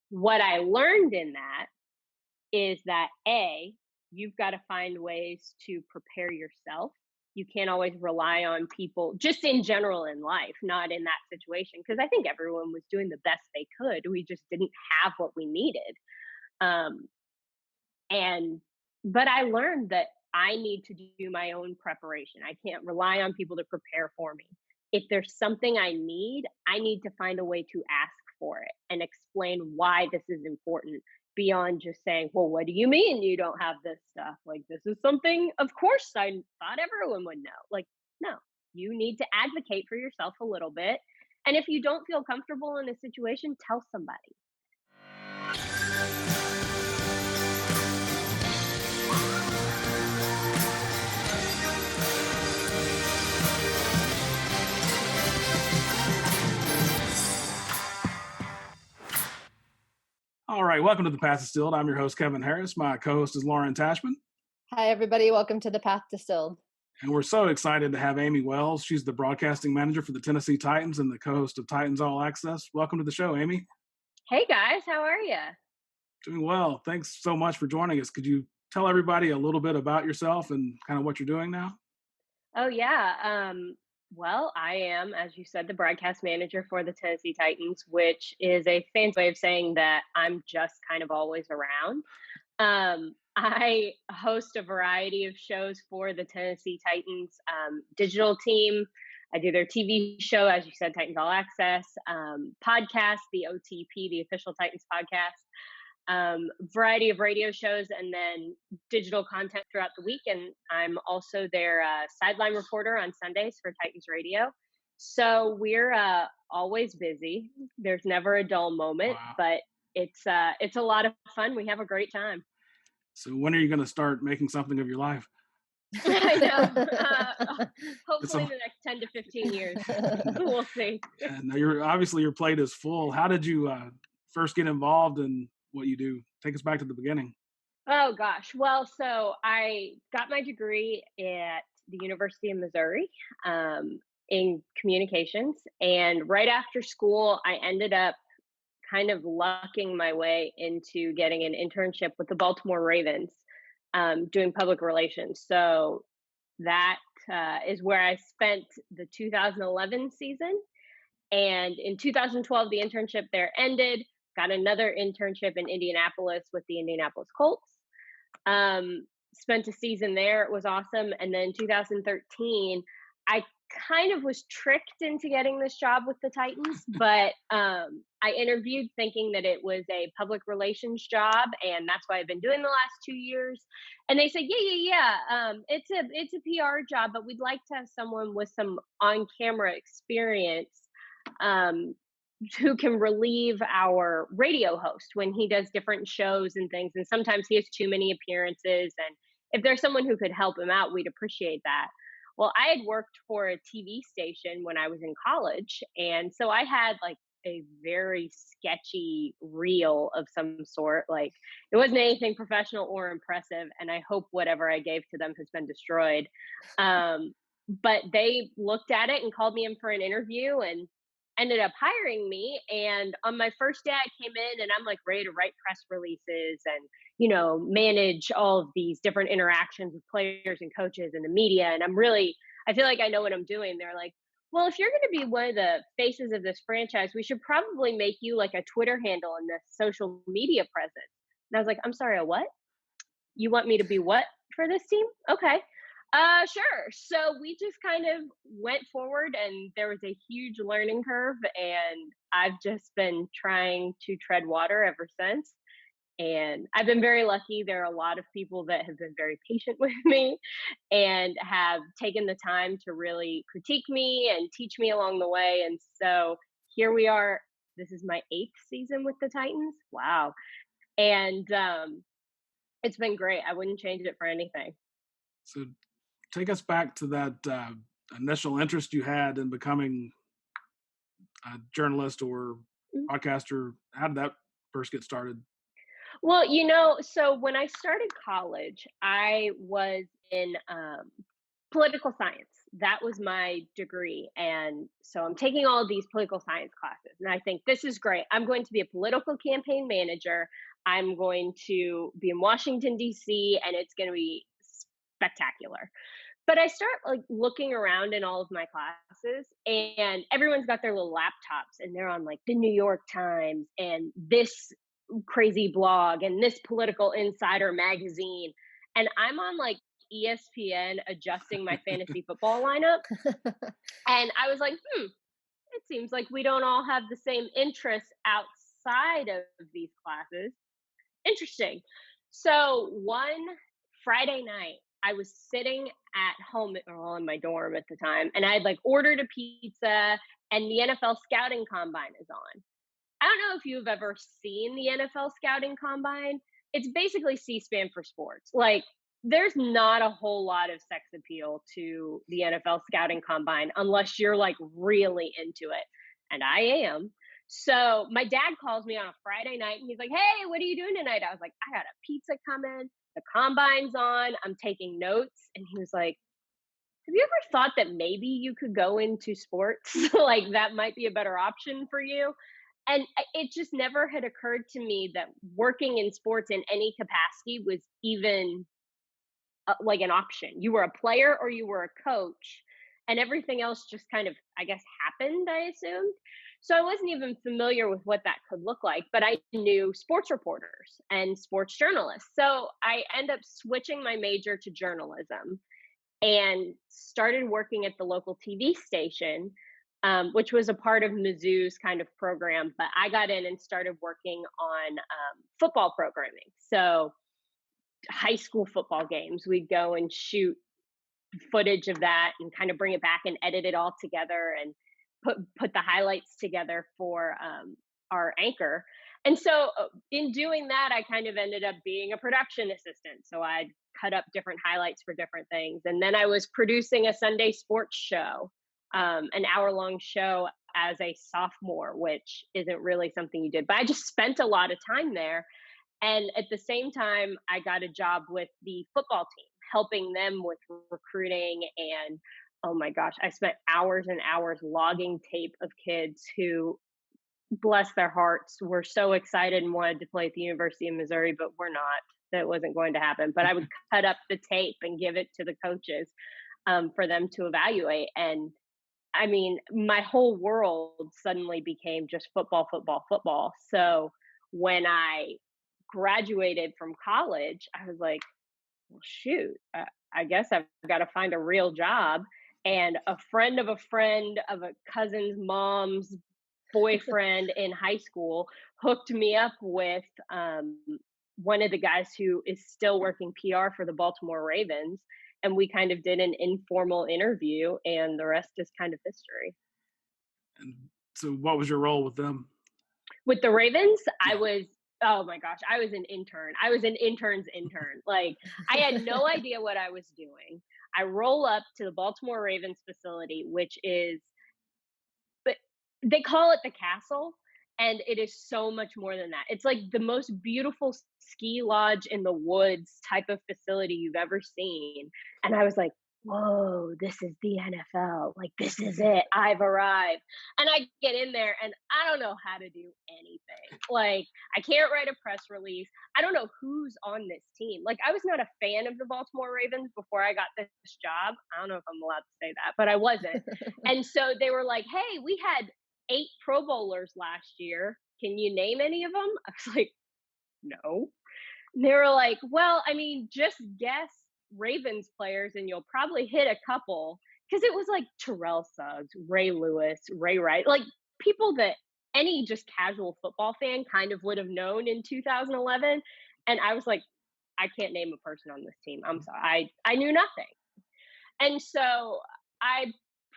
What I learned in that is that you've got to find ways to prepare yourself. You can't always rely on people just in general in life, not in that situation. Cause I think everyone was doing the best they could. We just didn't have what we needed. Um, and, but I learned that I need to do my own preparation. I can't rely on people to prepare for me. If there's something I need to find a way to ask for it and explain why this is important beyond just saying, well, what do you mean you don't have this stuff? Like, this is something, of course, I thought everyone would know. Like, no, you need to advocate for yourself a little bit. And if you don't feel comfortable in a situation, tell somebody. All right, welcome to The Path Distilled. I'm your host, Kevin Harris. My co-host is Lauren Tashman. Hi, everybody. Welcome to The Path Distilled. And we're so excited to have Amie Wells. She's the broadcasting manager for the Tennessee Titans and the co-host of Titans All Access. Welcome to the show, Amie. Hey, guys. How are you? Doing well. Thanks so much for joining us. Could you tell everybody a little bit about yourself and kind of what you're doing now? Oh, yeah. Well, I am, as you said, the broadcast manager for the Tennessee Titans, which is a fancy way of saying that I'm just kind of always around. I host a variety of shows for the Tennessee Titans digital team. I do their TV show, as you said, Titans All Access, podcast, the OTP, the official Titans podcast, variety of radio shows, and then digital content throughout the week. And I'm also their sideline reporter on Sundays for Titans Radio. So we're always busy. There's never a dull moment, Wow. but it's a lot of fun. We have a great time. So when are you going to start making something of your life? I know. Hopefully in the next 10 to 15 years. We'll see. And your plate is full. How did you first get involved in what you do? Take us back to the beginning. Oh, gosh. Well, so I got my degree at the University of Missouri in communications. And right after school, I ended up kind of lucking my way into getting an internship with the Baltimore Ravens, doing public relations. So that is where I spent the 2011 season. And in 2012, the internship there ended. Got another internship in Indianapolis with the Indianapolis Colts. Spent a season there. It was awesome. And then 2013, I kind of was tricked into getting this job with the Titans, but I interviewed thinking that it was a public relations job, and that's what I've been doing the last 2 years. And they said, yeah. It's a PR job, but we'd like to have someone with some on-camera experience who can relieve our radio host when he does different shows and things. And sometimes he has too many appearances. And if there's someone who could help him out, we'd appreciate that. Well, I had worked for a TV station when I was in college. And so I had like a very sketchy reel of some sort. Like, it wasn't anything professional or impressive. And I hope whatever I gave to them has been destroyed. But they looked at it and called me in for an interview and ended up hiring me. And on my first day, I came in and I'm like ready to write press releases and, manage all of these different interactions with players and coaches and the media. And I feel like I know what I'm doing. They're like, well, if you're going to be one of the faces of this franchise, we should probably make you like a Twitter handle and this social media presence. And I was like, I'm sorry, a what? You want me to be what for this team? Okay. Sure. So we just kind of went forward and there was a huge learning curve, and I've just been trying to tread water ever since. And I've been very lucky. There are a lot of people that have been very patient with me and have taken the time to really critique me and teach me along the way. And so here we are. This is my 8th season with the Titans. Wow. And it's been great. I wouldn't change it for anything. So take us back to that initial interest you had in becoming a journalist or podcaster. How did that first get started? Well, so when I started college, I was in political science. that was my degree. And so I'm taking all of these political science classes. And I think this is great. I'm going to be a political campaign manager. I'm going to be in Washington, D.C., and it's going to be spectacular. But I start like looking around in all of my classes, and everyone's got their little laptops and they're on like the New York Times and this crazy blog and this political insider magazine. And I'm on like ESPN adjusting my fantasy football lineup. And I was like, it seems like we don't all have the same interests outside of these classes. Interesting. So one Friday night, I was sitting at home in my dorm at the time, and I had like ordered a pizza, and the NFL scouting combine is on. I don't know if you've ever seen the NFL scouting combine. It's basically C-SPAN for sports. Like, there's not a whole lot of sex appeal to the NFL scouting combine unless you're like really into it. And I am. So my dad calls me on a Friday night and he's like, "Hey, what are you doing tonight?" I was like, "I got a pizza coming. The combine's on. I'm taking notes." And he was like, "Have you ever thought that maybe you could go into sports? Like that might be a better option for you?" And it just never had occurred to me that working in sports in any capacity was even like an option. You were a player or you were a coach, and everything else just kind of, I guess, happened, I assumed. So I wasn't even familiar with what that could look like, but I knew sports reporters and sports journalists. So I end up switching my major to journalism and started working at the local TV station, which was a part of Mizzou's kind of program. But I got in and started working on football programming. So high school football games, we'd go and shoot footage of that and kind of bring it back and edit it all together and put the highlights together for our anchor. And so in doing that, I kind of ended up being a production assistant. So I'd cut up different highlights for different things. And then I was producing a Sunday sports show, an hour-long show as a sophomore, which isn't really something you did. But I just spent a lot of time there. And at the same time, I got a job with the football team, helping them with recruiting. And oh my gosh, I spent hours and hours logging tape of kids who, bless their hearts, were so excited and wanted to play at the University of Missouri, but we're not. That wasn't going to happen. But I would cut up the tape and give it to the coaches for them to evaluate. And I mean, my whole world suddenly became just football, football, football. So when I graduated from college, I was like, well, shoot, I guess I've got to find a real job. And a friend of a cousin's mom's boyfriend in high school hooked me up with one of the guys who is still working PR for the Baltimore Ravens. And we kind of did an informal interview, and the rest is kind of history. And so what was your role with them? With the Ravens, Yeah. I was, oh my gosh, I was an intern. I was an intern's intern. Like, I had no idea what I was doing. I roll up to the Baltimore Ravens facility, which is, but they call it the castle, and it is so much more than that. It's like the most beautiful ski lodge in the woods type of facility you've ever seen. And I was like, whoa, this is the NFL. Like, this is it. I've arrived. And I get in there and I don't know how to do anything. Like, I can't write a press release. I don't know who's on this team. Like, I was not a fan of the Baltimore Ravens before I got this job. I don't know if I'm allowed to say that, but I wasn't. And so they were like, hey, we had 8 Pro Bowlers last year. Can you name any of them? I was like, no. And they were like, well, I mean, just guess Ravens players and you'll probably hit a couple. Because it was like Terrell Suggs, Ray Lewis, Ray Wright, like people that any just casual football fan kind of would have known in 2011. And I was like, I can't name a person on this team. I'm sorry. I knew nothing. And so I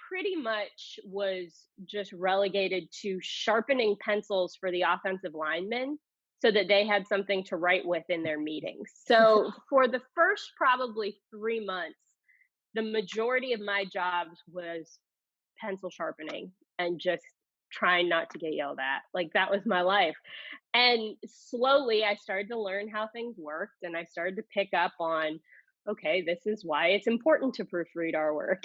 pretty much was just relegated to sharpening pencils for the offensive linemen so that they had something to write with in their meetings. So for the first probably 3 months, the majority of my jobs was pencil sharpening and just trying not to get yelled at. Like, that was my life. And slowly I started to learn how things worked, and I started to pick up on, okay, this is why it's important to proofread our work.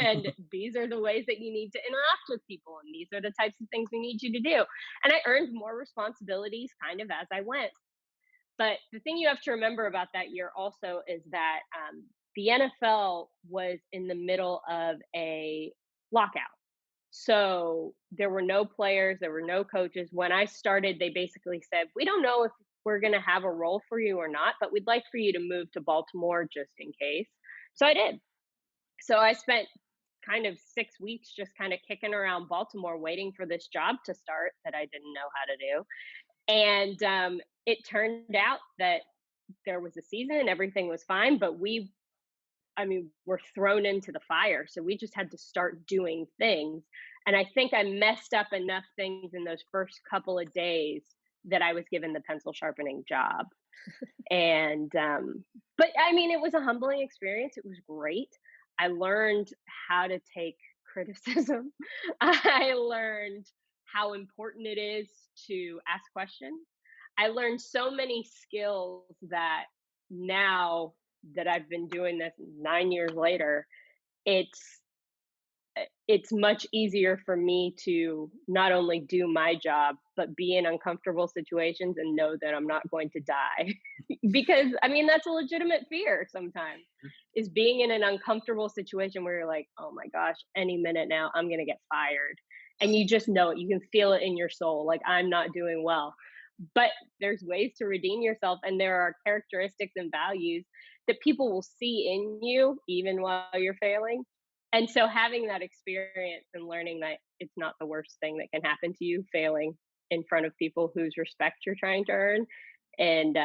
And these are the ways that you need to interact with people. And these are the types of things we need you to do. And I earned more responsibilities kind of as I went. But the thing you have to remember about that year also is that the NFL was in the middle of a lockout. So there were no players, there were no coaches. When I started, they basically said, we don't know if we're going to have a role for you or not, but we'd like for you to move to Baltimore just in case. So I did. So I spent kind of 6 weeks just kind of kicking around Baltimore waiting for this job to start that I didn't know how to do. And it turned out that there was a season and everything was fine, but we're thrown into the fire. So we just had to start doing things. And I think I messed up enough things in those first couple of days that I was given the pencil sharpening job. And, but I mean, it was a humbling experience. It was great. I learned how to take criticism. I learned how important it is to ask questions. I learned so many skills that now that I've been doing this 9 years later, it's it's much easier for me to not only do my job but be in uncomfortable situations and know that I'm not going to die. Because I mean that's a legitimate fear sometimes, is being in an uncomfortable situation where you're like, oh my gosh, any minute now I'm going to get fired, and you just know it, you can feel it in your soul, like I'm not doing well. But there's ways to redeem yourself, and there are characteristics and values that people will see in you even while you're failing. And so having that experience and learning that it's not the worst thing that can happen to you, failing in front of people whose respect you're trying to earn. And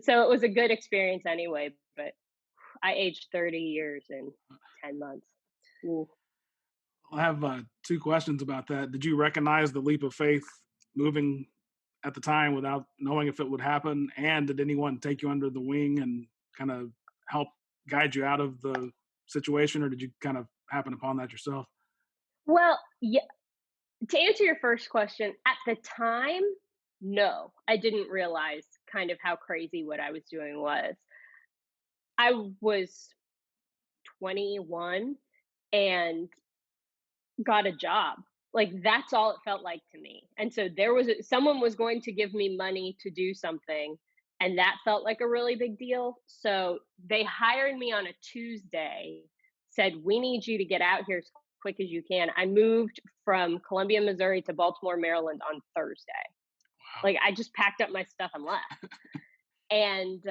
so it was a good experience anyway, but I aged 30 years in 10 months. Ooh. I have two questions about that. Did you recognize the leap of faith moving at the time without knowing if it would happen? And did anyone take you under the wing and kind of help guide you out of the situation, or did you kind of happen upon that yourself? Well, yeah, to answer your first question, at the time, no, I didn't realize kind of how crazy what I was doing was. I was 21 and got a job. Like that's all it felt like to me. And so someone was going to give me money to do something, and that felt like a really big deal. So they hired me on a Tuesday, said, "We need you to get out here as quick as you can." I moved from Columbia, Missouri to Baltimore, Maryland on Thursday. Wow. Like I just packed up my stuff and left. And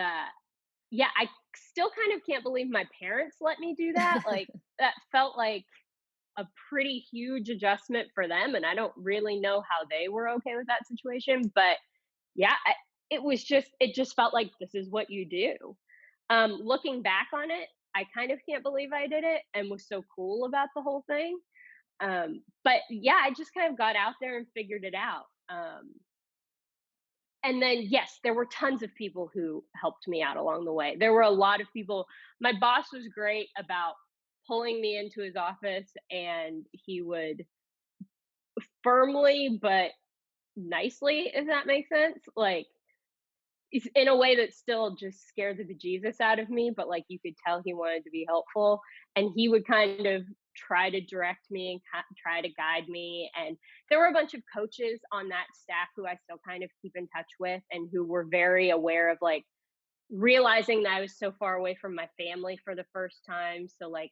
yeah, I still kind of can't believe my parents let me do that. Like that felt like a pretty huge adjustment for them, and I don't really know how they were okay with that situation. But yeah, it just felt like this is what you do. Looking back on it, I kind of can't believe I did it and was so cool about the whole thing. But yeah, I just kind of got out there and figured it out. And then yes, there were tons of people who helped me out along the way. There were a lot of people. My boss was great about pulling me into his office, and he would firmly but nicely, if that makes sense, like in a way that still just scared the bejesus out of me, but like you could tell he wanted to be helpful, and he would kind of try to direct me and try to guide me. And there were a bunch of coaches on that staff who I still kind of keep in touch with, and who were very aware of like realizing that I was so far away from my family for the first time. So like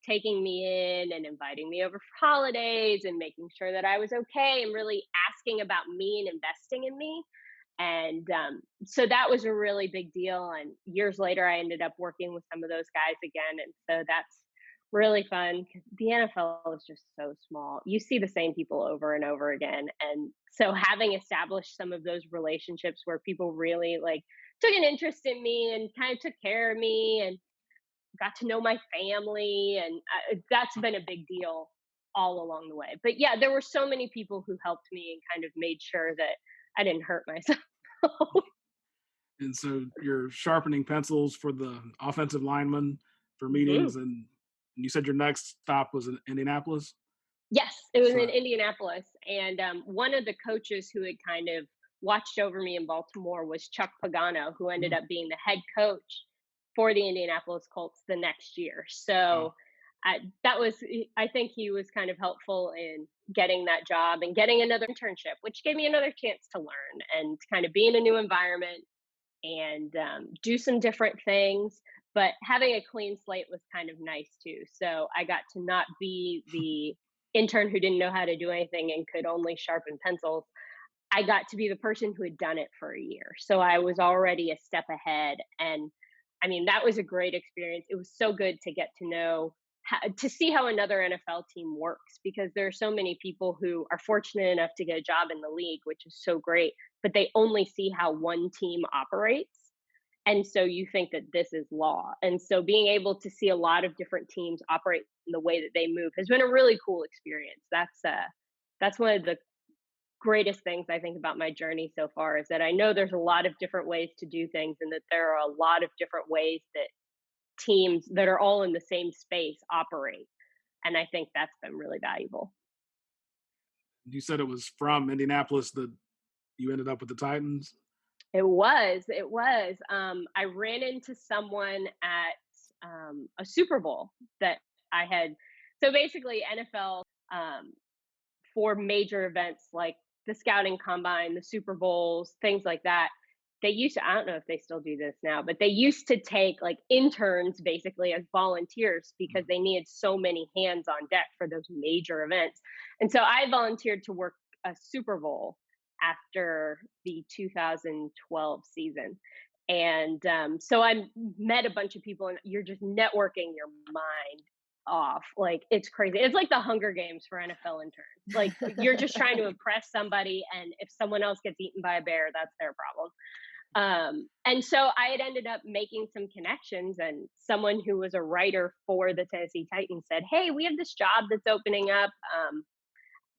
taking me in and inviting me over for holidays and making sure that I was okay and really asking about me and investing in me. And so that was a really big deal. And years later, I ended up working with some of those guys again. And so that's really fun because the NFL is just so small. You see the same people over and over again. And so having established some of those relationships where people really like took an interest in me and kind of took care of me and got to know my family, and that's been a big deal all along the way. But yeah, there were so many people who helped me and kind of made sure that I didn't hurt myself. And so you're sharpening pencils for the offensive lineman for Mhm. meetings, and you said your next stop was in Indianapolis. Yes, it was in So Indianapolis, and one of the coaches who had kind of watched over me in Baltimore was Chuck Pagano, who ended mm, up being the head coach for the Indianapolis Colts the next year. So I think he was kind of helpful in getting that job and getting another internship, which gave me another chance to learn and kind of be in a new environment and do some different things. But having a clean slate was kind of nice too. So I got to not be the intern who didn't know how to do anything and could only sharpen pencils. I got to be the person who had done it for a year. So I was already a step ahead. And I mean, that was a great experience. It was so good to get to know, to see how another NFL team works, because there are so many people who are fortunate enough to get a job in the league, which is so great, but they only see how one team operates. And so you think that this is law. And so being able to see a lot of different teams operate in the way that they move has been a really cool experience. That's one of the greatest things I think about my journey so far, is that I know there's a lot of different ways to do things, and that there are a lot of different ways that teams that are all in the same space operate. And I think that's been really valuable. You said it was from Indianapolis that you ended up with the Titans. It was. I ran into someone at a Super Bowl that I had. So basically, NFL for major events like the scouting combine, the Super Bowls, things like that. They used to, I don't know if they still do this now, but they used to take like interns basically as volunteers because they needed so many hands on deck for those major events. And so I volunteered to work a Super Bowl after the 2012 season. And so I met a bunch of people, and you're just networking your mind off. Like, it's crazy. It's like the Hunger Games for NFL interns. Like, you're just trying to impress somebody, and if someone else gets eaten by a bear, that's their problem. And so I had ended up making some connections, and someone who was a writer for the Tennessee Titans said, "Hey, we have this job that's opening up.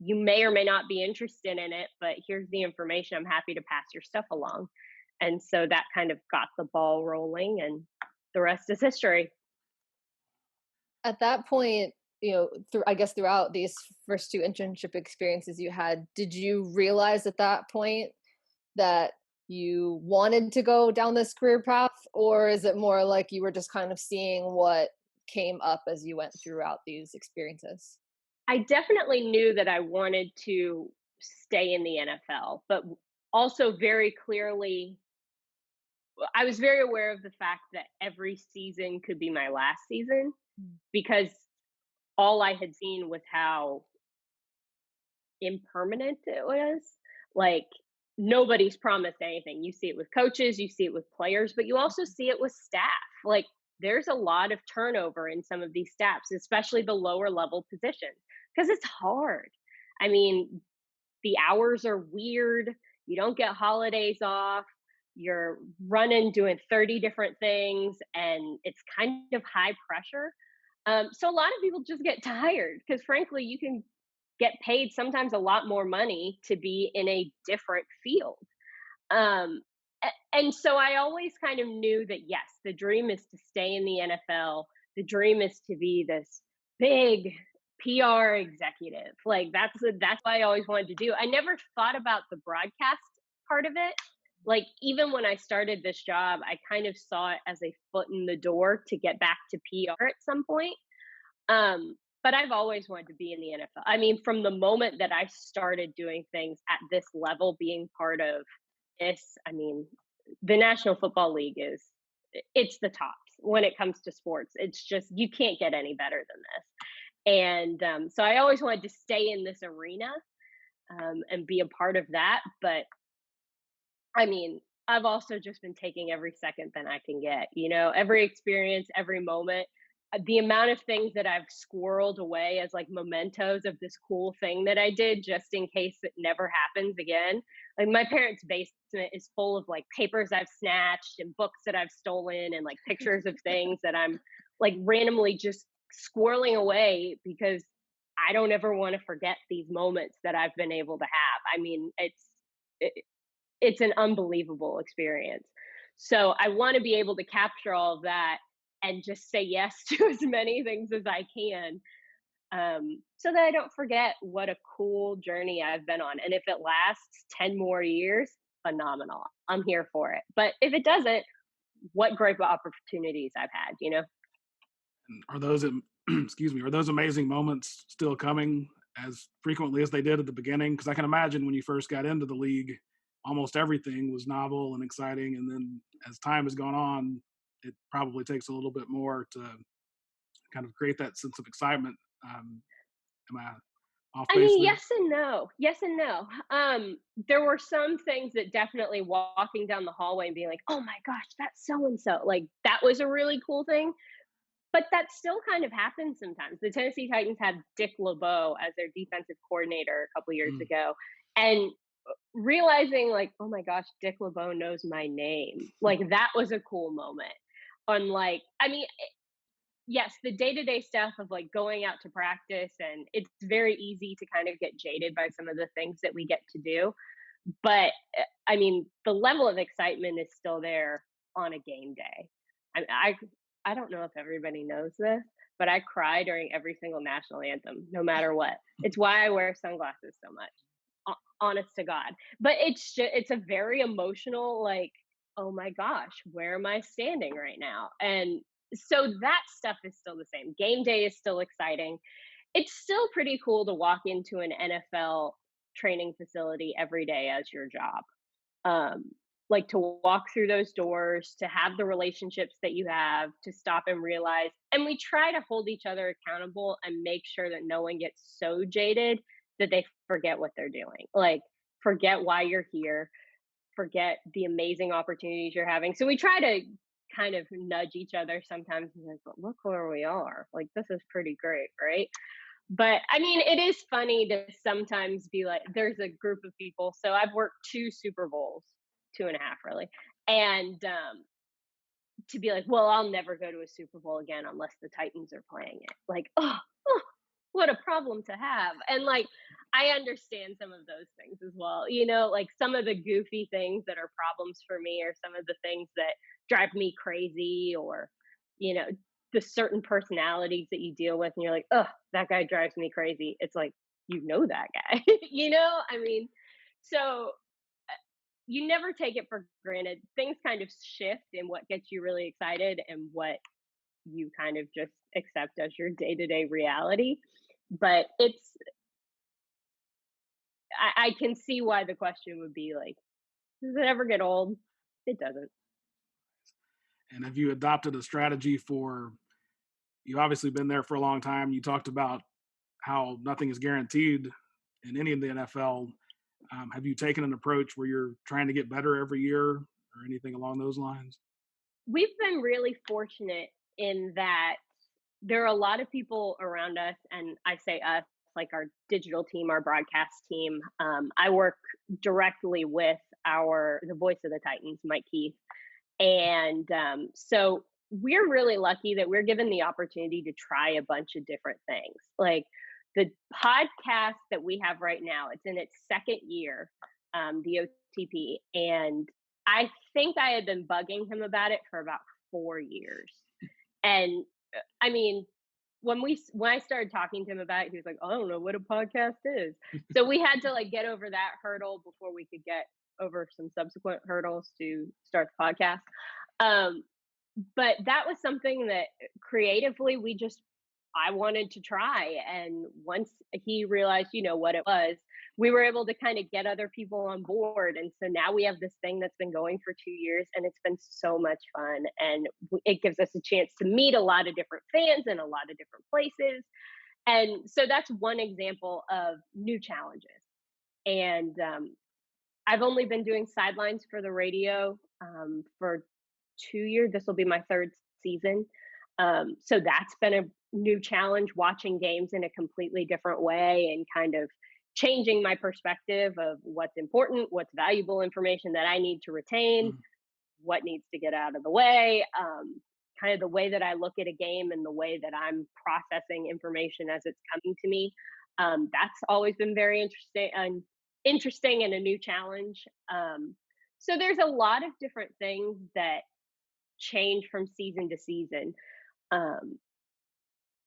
You may or may not be interested in it, but here's the information. I'm happy to pass your stuff along." And so that kind of got the ball rolling, and the rest is history. At that point, I guess throughout these first two internship experiences you had, did you realize at that point that you wanted to go down this career path, or is it more like you were just kind of seeing what came up as you went throughout these experiences? I definitely knew that I wanted to stay in the NFL, but also very clearly, I was very aware of the fact that every season could be my last season, because all I had seen was how impermanent it was. Like, nobody's promised anything. You see it with coaches, you see it with players, but you also see it with staff. Like, there's a lot of turnover in some of these staffs, especially the lower level positions, because it's hard. I mean, the hours are weird. You don't get holidays off. You're running, doing 30 different things, and it's kind of high pressure. So a lot of people just get tired because, frankly, you can get paid sometimes a lot more money to be in a different field. Um, and so I always kind of knew that, yes, the dream is to stay in the NFL. The dream is to be this big PR executive. Like, that's what I always wanted to do. I never thought about the broadcast part of it. Like, even when I started this job, I kind of saw it as a foot in the door to get back to PR at some point. But I've always wanted to be in the NFL. I mean, from the moment that I started doing things at this level, being part of this, I mean, the National Football League it's the tops when it comes to sports. It's just, you can't get any better than this. And so I always wanted to stay in this arena and be a part of that. But I mean, I've also just been taking every second that I can get, every experience, every moment. The amount of things that I've squirreled away as like mementos of this cool thing that I did just in case it never happens again. Like, my parents' basement is full of like papers I've snatched and books that I've stolen and like pictures of things that I'm like randomly just squirreling away because I don't ever want to forget these moments that I've been able to have. I mean, it's an unbelievable experience. So I want to be able to capture all of that and just say yes to as many things as I can, so that I don't forget what a cool journey I've been on. And if it lasts 10 more years, phenomenal. I'm here for it. But if it doesn't, what great opportunities I've had, you know? And are those, excuse me, are those amazing moments still coming as frequently as they did at the beginning? Because I can imagine when you first got into the league, almost everything was novel and exciting. And then as time has gone on, it probably takes a little bit more to kind of create that sense of excitement. Am I off I base mean, there? yes and no. Yes and no. There were some things that definitely walking down the hallway and being like, "Oh my gosh, that's so and so." Like that was a really cool thing. But that still kind of happens sometimes. The Tennessee Titans had Dick LeBeau as their defensive coordinator a couple years Mm. ago, and realizing like, "Oh my gosh, Dick LeBeau knows my name." Like that was a cool moment. Unlike, I mean, yes, the day-to-day stuff of like going out to practice, and it's very easy to kind of get jaded by some of the things that we get to do. But I mean, the level of excitement is still there on a game day. I don't know if everybody knows this, but I cry during every single national anthem, no matter what. It's why I wear sunglasses so much. Honest to God, but it's a very emotional, like, oh my gosh, where am I standing right now? And so that stuff is still the same. Game day is still exciting. It's still pretty cool to walk into an NFL training facility every day as your job. Um, like to walk through those doors, to have the relationships that you have, to stop and realize. And we try to hold each other accountable and make sure that no one gets so jaded that they forget what they're doing. Like, forget why you're here, forget the amazing opportunities you're having. So we try to kind of nudge each other sometimes and like, but look where we are. Like, this is pretty great, right? But I mean, it is funny to sometimes be like, there's a group of people. So I've worked two Super Bowls, two and a half really. And to be like, well, I'll never go to a Super Bowl again unless the Titans are playing it. Like, oh, what a problem to have. And like, I understand some of those things as well. You know, like some of the goofy things that are problems for me, or some of the things that drive me crazy, or, you know, the certain personalities that you deal with and you're like, oh, that guy drives me crazy. It's like, you know, that guy, you know, I mean, so you never take it for granted. Things kind of shift in what gets you really excited and what you kind of just accept as your day-to-day reality. But I can see why the question would be like, does it ever get old? It doesn't. And have you adopted a strategy for, you've obviously been there for a long time. You talked about how nothing is guaranteed in any of the NFL. Have you taken an approach where you're trying to get better every year or anything along those lines? We've been really fortunate in that there are a lot of people around us, and I say us, like our digital team, our broadcast team. I work directly with the voice of the Titans, Mike Keith, and so we're really lucky that we're given the opportunity to try a bunch of different things. Like the podcast that we have right now, it's in its second year, the OTP, and I think I had been bugging him about it for about 4 years. And I mean, when I started talking to him about it, he was like, "I don't know what a podcast is." So we had to like get over that hurdle before we could get over some subsequent hurdles to start the podcast. Um, but that was something that creatively I wanted to try. And once he realized, you know, what it was, we were able to kind of get other people on board. And so now we have this thing that's been going for 2 years, and it's been so much fun. And it gives us a chance to meet a lot of different fans in a lot of different places. And so that's one example of new challenges. And I've only been doing sidelines for the radio for 2 years. This will be my third season. So that's been a new challenge, watching games in a completely different way and kind of changing my perspective of what's important, what's valuable information that I need to retain, Mm. what needs to get out of the way. Kind of the way that I look at a game and the way that I'm processing information as it's coming to me. That's always been very interesting and a new challenge. So there's a lot of different things that change from season to season. Um,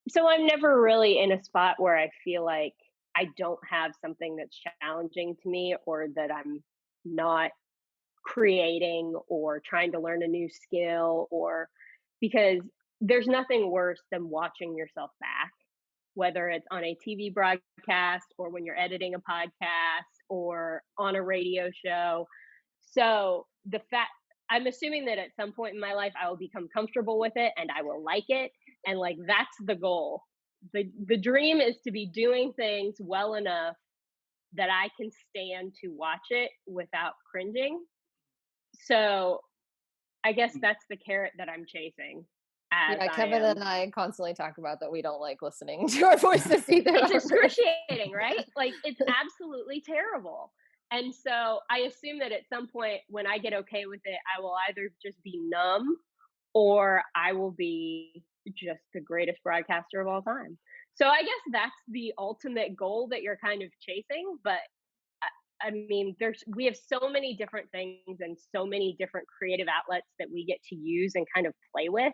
so I'm never really in a spot where I feel like I don't have something that's challenging to me, or that I'm not creating or trying to learn a new skill, or because there's nothing worse than watching yourself back, whether it's on a TV broadcast or when you're editing a podcast or on a radio show. So I'm assuming that at some point in my life I will become comfortable with it and I will like it, and like that's the goal. The dream is to be doing things well enough that I can stand to watch it without cringing. So I guess that's the carrot that I'm chasing as Yeah, I Kevin am. and I constantly talk about that we don't like listening to our voices either. It's excruciating, right? Like it's absolutely terrible. And so I assume that at some point when I get okay with it, I will either just be numb or I will be just the greatest broadcaster of all time. So I guess that's the ultimate goal that you're kind of chasing. But I mean, we have so many different things and so many different creative outlets that we get to use and kind of play with,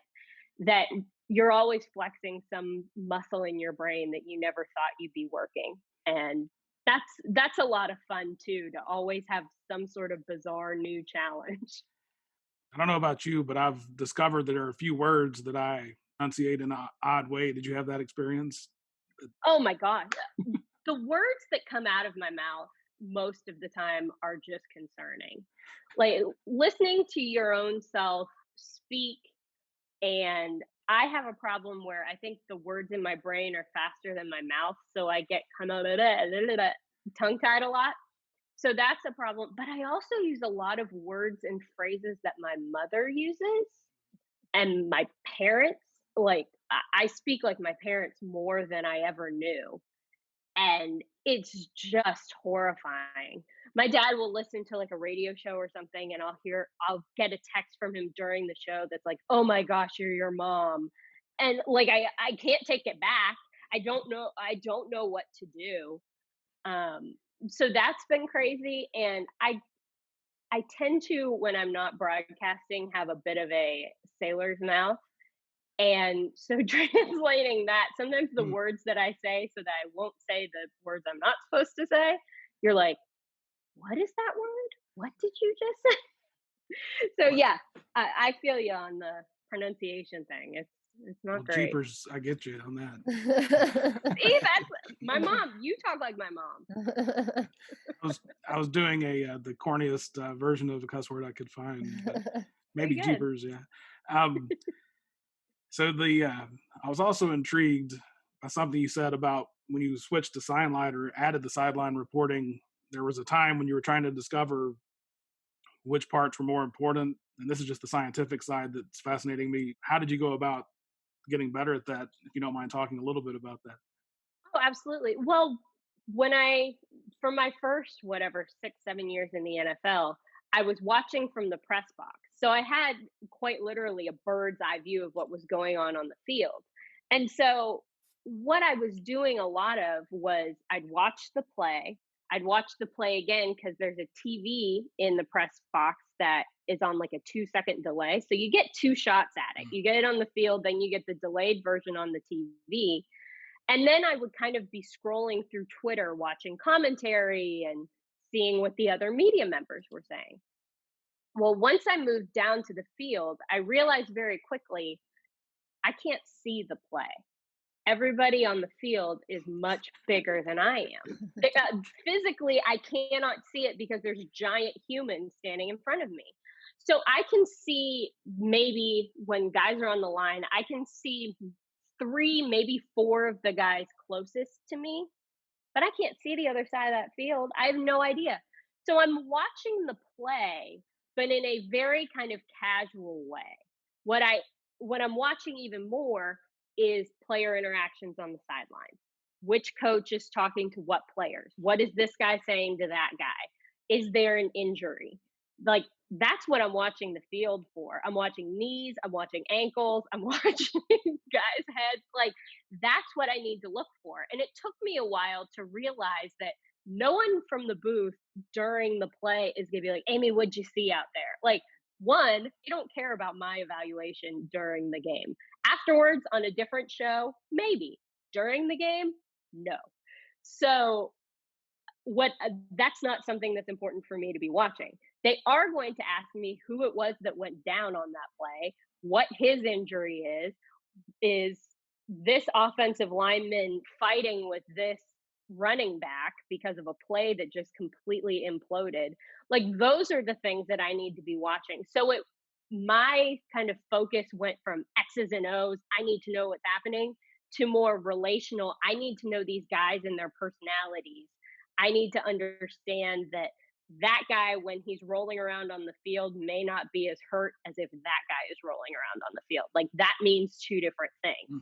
that you're always flexing some muscle in your brain that you never thought you'd be working. And that's a lot of fun too, to always have some sort of bizarre new challenge. I don't know about you, but I've discovered that there are a few words that I enunciate in an odd way. Did you have that experience? Oh my god. The words that come out of my mouth most of the time are just concerning. Like listening to your own self speak, and I have a problem where I think the words in my brain are faster than my mouth, so I get kind of tongue tied a lot. So that's a problem. But I also use a lot of words and phrases that my mother uses and my parents. Like I speak like my parents more than I ever knew. And it's just horrifying. My dad will listen to like a radio show or something, and I'll get a text from him during the show that's like, "Oh my gosh, you're your mom." And like I can't take it back. I don't know what to do. Um so that's been crazy, and I tend to, when I'm not broadcasting, have a bit of a sailor's mouth. And so translating that, sometimes the Mm. words that I say so that I won't say the words I'm not supposed to say, you're like, what is that word? What did you just say? So Well, yeah, I feel you on the pronunciation thing. It's well, not great. jeepers, I get you on that. See, that's my mom. You talk like my mom. I was doing the corniest version of a cuss word I could find, but maybe Very good. jeepers, yeah. Um, so I was also intrigued by something you said about when you switched to Sideline or added the sideline reporting. There was a time when you were trying to discover which parts were more important, and this is just the scientific side that's fascinating me. How did you go about getting better at that? If you don't mind talking a little bit about that. Oh, absolutely. Well, for my first, whatever, 6, 7 years in the NFL, I was watching from the press box. So I had quite literally a bird's eye view of what was going on the field. And so what I was doing a lot of was I'd watch the play. I'd watch the play again because there's a TV in the press box that is on like a 2 second delay. So you get two shots at it. You get it on the field, then you get the delayed version on the TV. And then I would kind of be scrolling through Twitter, watching commentary and seeing what the other media members were saying. Well, once I moved down to the field, I realized very quickly I can't see the play. Everybody on the field is much bigger than I am. Physically, I cannot see it because there's giant humans standing in front of me. So I can see, maybe when guys are on the line, I can see 3, maybe 4 of the guys closest to me, but I can't see the other side of that field. I have no idea. So I'm watching the play, but in a very kind of casual way. What I what I'm watching even more is player interactions on the sideline. Which coach is talking to what players? What is this guy saying to that guy? Is there an injury? Like that's what I'm watching the field for. I'm watching knees, I'm watching ankles, I'm watching guys' heads. Like that's what I need to look for. And it took me a while to realize that no one from the booth during the play is gonna be like, Amie, what'd you see out there? Like, one, they don't care about my evaluation during the game. Afterwards, on a different show, maybe. During the game, no. So what that's not something that's important for me to be watching. They are going to ask me who it was that went down on that play, what his injury is this offensive lineman fighting with this running back because of a play that just completely imploded. Like those are the things that I need to be watching. So it my kind of focus went from X's and O's, I need to know what's happening, to more relational, I need to know these guys and their personalities. I need to understand that that guy, when he's rolling around on the field, may not be as hurt as if that guy is rolling around on the field. Like that means two different things. Mm.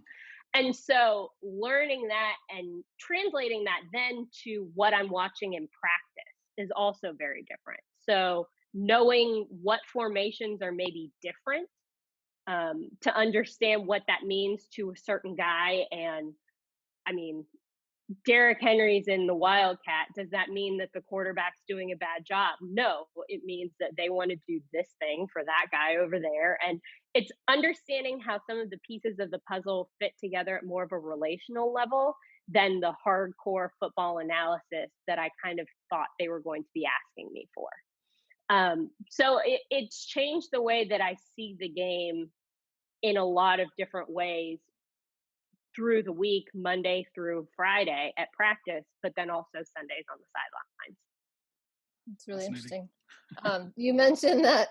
And so learning that and translating that then to what I'm watching in practice is also very different. So knowing what formations are maybe different, to understand what that means to a certain guy. And I mean, Derrick Henry's in the Wildcat. Does that mean that the quarterback's doing a bad job? No, it means that they want to do this thing for that guy over there. And it's understanding how some of the pieces of the puzzle fit together at more of a relational level than the hardcore football analysis that I kind of thought they were going to be asking me for. So it's changed the way that I see the game in a lot of different ways through the week, Monday through Friday at practice, but then also Sundays on the sidelines. It's really Fascinating. interesting. You mentioned that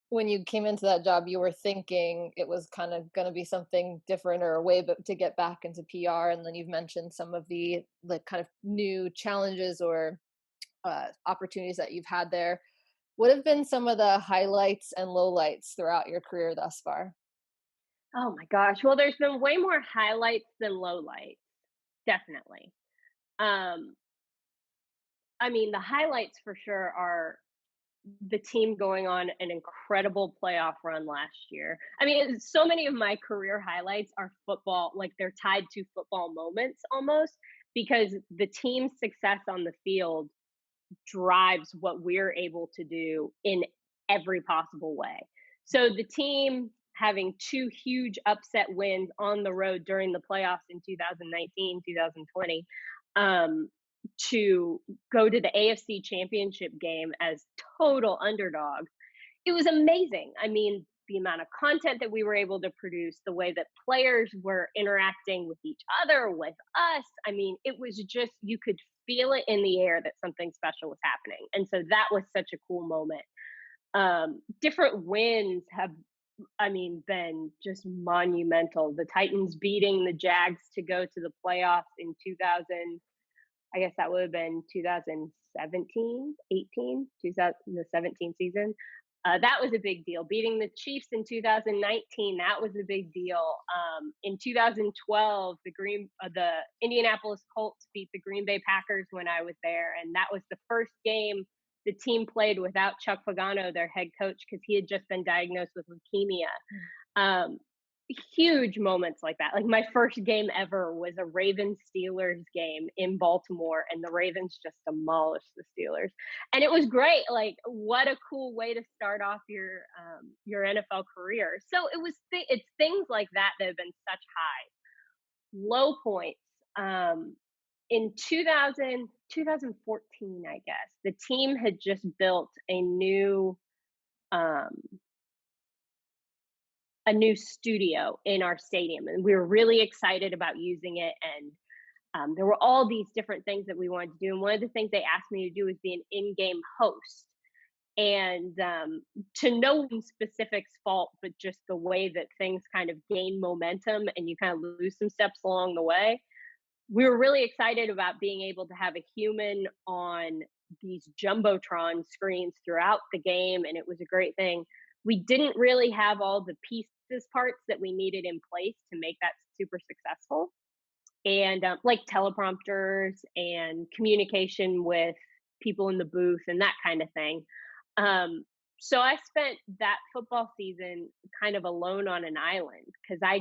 when you came into that job, you were thinking it was kind of going to be something different or a way to get back into PR. And then you've mentioned some of the kind of new challenges or opportunities that you've had there. What have been some of the highlights and lowlights throughout your career thus far? Oh my gosh. Well, there's been way more highlights than lowlights, definitely. Um, I mean, the highlights for sure are the team going on an incredible playoff run last year. I mean, so many of my career highlights are football, like they're tied to football moments almost, because the team's success on the field drives what we're able to do in every possible way. So the team having two huge upset wins on the road during the playoffs in 2019, 2020, um, to go to the AFC Championship game as total underdogs, it was amazing. I mean, the amount of content that we were able to produce, the way that players were interacting with each other, with us. I mean, it was just, you could feel it in the air that something special was happening. And so that was such a cool moment. Different wins have, I mean, been just monumental. The Titans beating the Jags to go to the playoffs in 2000, I guess that would have been 2017, 18, 2017 season. That was a big deal. Beating the Chiefs in 2019, that was a big deal. In 2012, the Indianapolis Colts beat the Green Bay Packers when I was there, and that was the first game the team played without Chuck Pagano, their head coach, because he had just been diagnosed with leukemia. Huge moments like that. Like my first game ever was a Ravens Steelers game in Baltimore, and the Ravens just demolished the Steelers, and it was great. Like what a cool way to start off your NFL career. So it's things like that that have been such highs. Low points. In 2014, I guess the team had just built um, a new studio in our stadium, and we were really excited about using it. And there were all these different things that we wanted to do, and one of the things they asked me to do was be an in-game host. And to no specifics fault, but just the way that things kind of gain momentum and you kind of lose some steps along the way, we were really excited about being able to have a human on these jumbotron screens throughout the game, and it was a great thing. We didn't really have all the pieces parts that we needed in place to make that super successful, and like teleprompters and communication with people in the booth and that kind of thing. So I spent that football season kind of alone on an island because I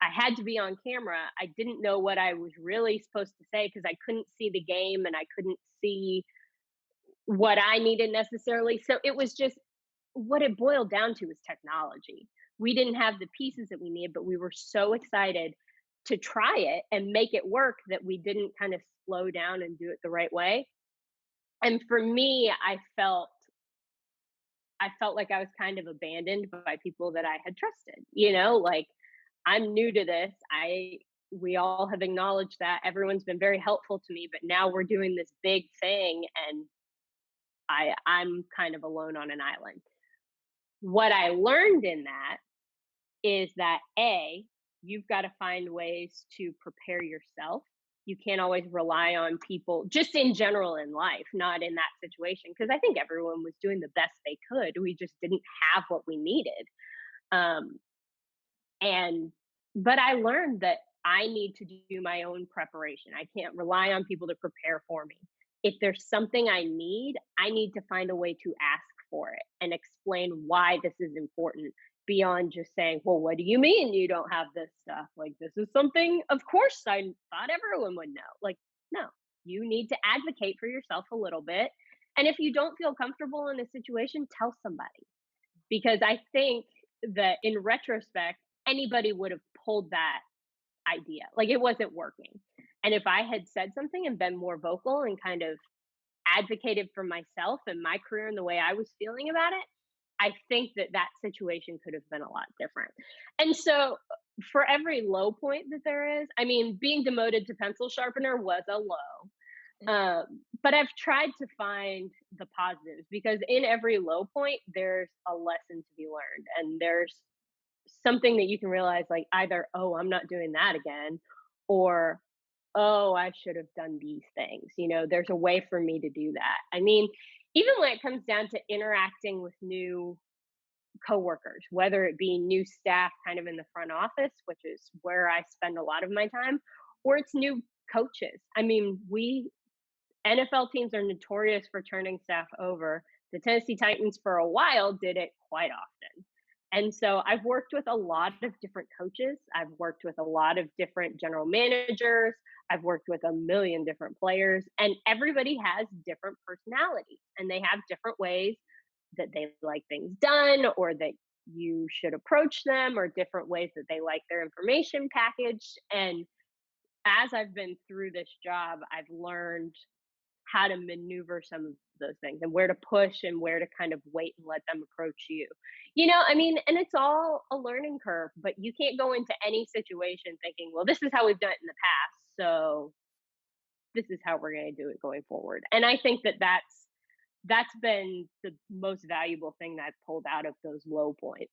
had to be on camera. I didn't know what I was really supposed to say because I couldn't see the game and I couldn't see what I needed necessarily. So it was just what it boiled down to was technology. We didn't have the pieces that we needed, but we were so excited to try it and make it work that we didn't kind of slow down and do it the right way. And for me, I felt like I was kind of abandoned by people that I had trusted, like I'm new to this. We all have acknowledged that everyone's been very helpful to me, but now we're doing this big thing and I'm kind of alone on an island. What I learned in that is that you've got to find ways to prepare yourself. You can't always rely on people just in general in life, not in that situation. Because I think everyone was doing the best they could. We just didn't have what we needed. Um, and but I learned that I need to do my own preparation. I can't rely on people to prepare for me. If there's something I need to find a way to ask for it and explain why this is important beyond just saying, well, what do you mean you don't have this stuff? Like, this is something, of course, I thought everyone would know. Like, no, you need to advocate for yourself a little bit. And if you don't feel comfortable in a situation, tell somebody. Because I think that in retrospect, anybody would have pulled that idea. Like, it wasn't working. And if I had said something and been more vocal and kind of advocated for myself and my career and the way I was feeling about it, I think that that situation could have been a lot different. And so, for every low point that there is, I mean, being demoted to pencil sharpener was a low. But I've tried to find the positives because in every low point, there's a lesson to be learned. And there's something that you can realize, like either, oh, I'm not doing that again, or, oh, I should have done these things. There's a way for me to do that. I mean, even when it comes down to interacting with new coworkers, whether it be new staff kind of in the front office, which is where I spend a lot of my time, or it's new coaches. I mean, NFL teams are notorious for turning staff over. The Tennessee Titans for a while did it quite often. And so I've worked with a lot of different coaches. I've worked with a lot of different general managers. I've worked with a million different players, and everybody has different personalities and they have different ways that they like things done or that you should approach them or different ways that they like their information packaged. And as I've been through this job, I've learned how to maneuver some of those things and where to push and where to kind of wait and let them approach you. I mean, and it's all a learning curve, but you can't go into any situation thinking, well, this is how we've done it in the past. So this is how we're going to do it going forward. And I think that that's been the most valuable thing that I've pulled out of those low points.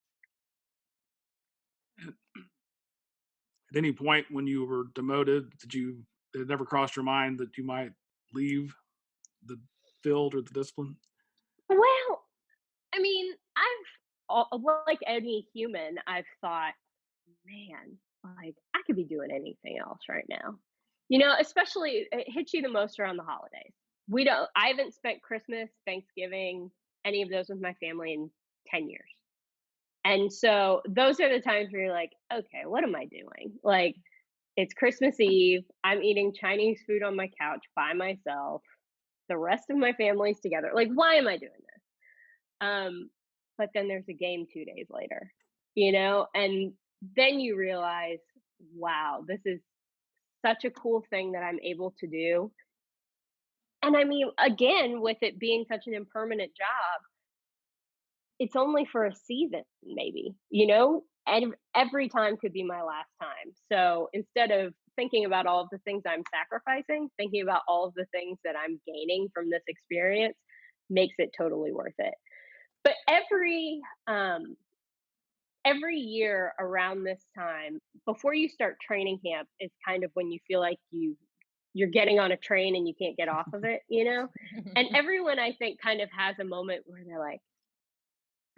At any point when you were demoted, did it never crossed your mind that you might leave the field or the discipline? Well, I mean, like any human, I've thought, man, like I could be doing anything else right now. Especially it hits you the most around the holidays. I haven't spent Christmas, Thanksgiving, any of those with my family in 10 years. And so those are the times where you're like, okay, what am I doing? Like, it's Christmas Eve. I'm eating Chinese food on my couch by myself. The rest of my family's together. Like, why am I doing this? But then there's a game 2 days later, and then you realize, wow, this is such a cool thing that I'm able to do. And I mean, again, with it being such an impermanent job, it's only for a season, maybe, and every time could be my last time. So instead of thinking about all of the things I'm sacrificing, thinking about all of the things that I'm gaining from this experience makes it totally worth it. But every year around this time, before you start training camp, is kind of when you feel like you're getting on a train and you can't get off of it, And everyone, I think, kind of has a moment where they're like,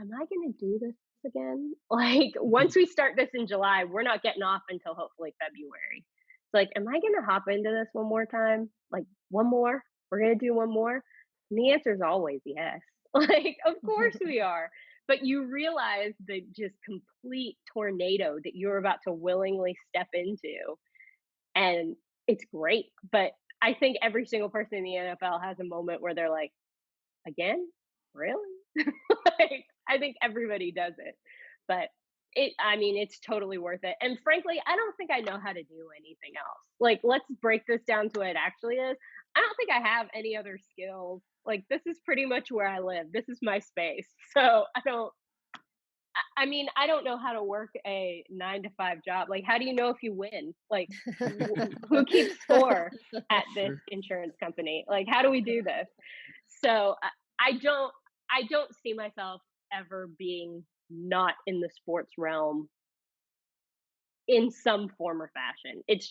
am I going to do this again? Like, once we start this in July, we're not getting off until hopefully February. It's like, am I going to hop into this one more time? Like, one more? We're going to do one more? And the answer is always yes. Like, of course we are. But you realize the just complete tornado that you're about to willingly step into. And it's great. But I think every single person in the NFL has a moment where they're like, again? Really? Like, I think everybody does it. But it's totally worth it. And frankly, I don't think I know how to do anything else. Like, let's break this down to what it actually is. I don't think I have any other skills. Like, this is pretty much where I live. This is my space. So I mean, I don't know how to work a 9 to 5 job. Like, how do you know if you win? Like, who keeps score at this Sure. insurance company? Like, how do we do this? So I don't see myself ever being not in the sports realm in some form or fashion. It's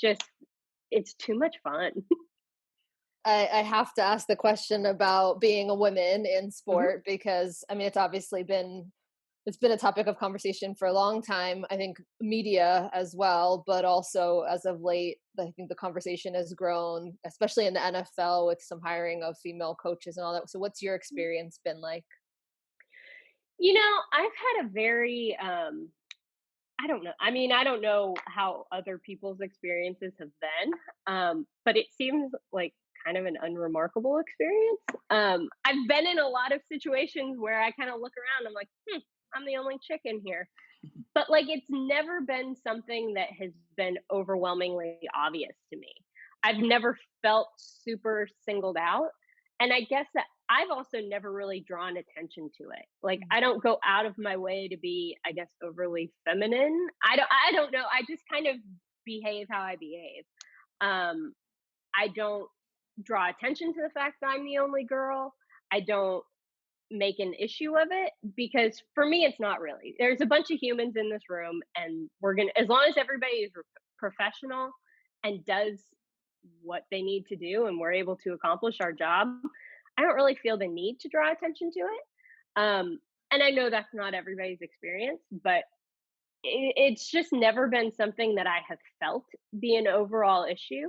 too much fun. I have to ask the question about being a woman in Mhm. sport because I mean it's been a topic of conversation for a long time. I think media as well, but also as of late, I think the conversation has grown, especially in the NFL with some hiring of female coaches and all that. So what's your experience been like? I've had a very I don't know. I mean, I don't know how other people's experiences have been, but it seems like kind of an unremarkable experience. I've been in a lot of situations where I kind of look around, I'm like, I'm the only chick in here. But like, it's never been something that has been overwhelmingly obvious to me. I've never felt super singled out. And I guess that I've also never really drawn attention to it. Like, I don't go out of my way to be, I guess, overly feminine. I don't know. I just kind of behave how I behave. Um I don't draw attention to the fact that I'm the only girl. I don't make an issue of it because for me it's not really. There's a bunch of humans in this room and we're going to, as long as everybody is professional and does what they need to do and we're able to accomplish our job, I don't really feel the need to draw attention to it. And I know that's not everybody's experience, but it's just never been something that I have felt be an overall issue.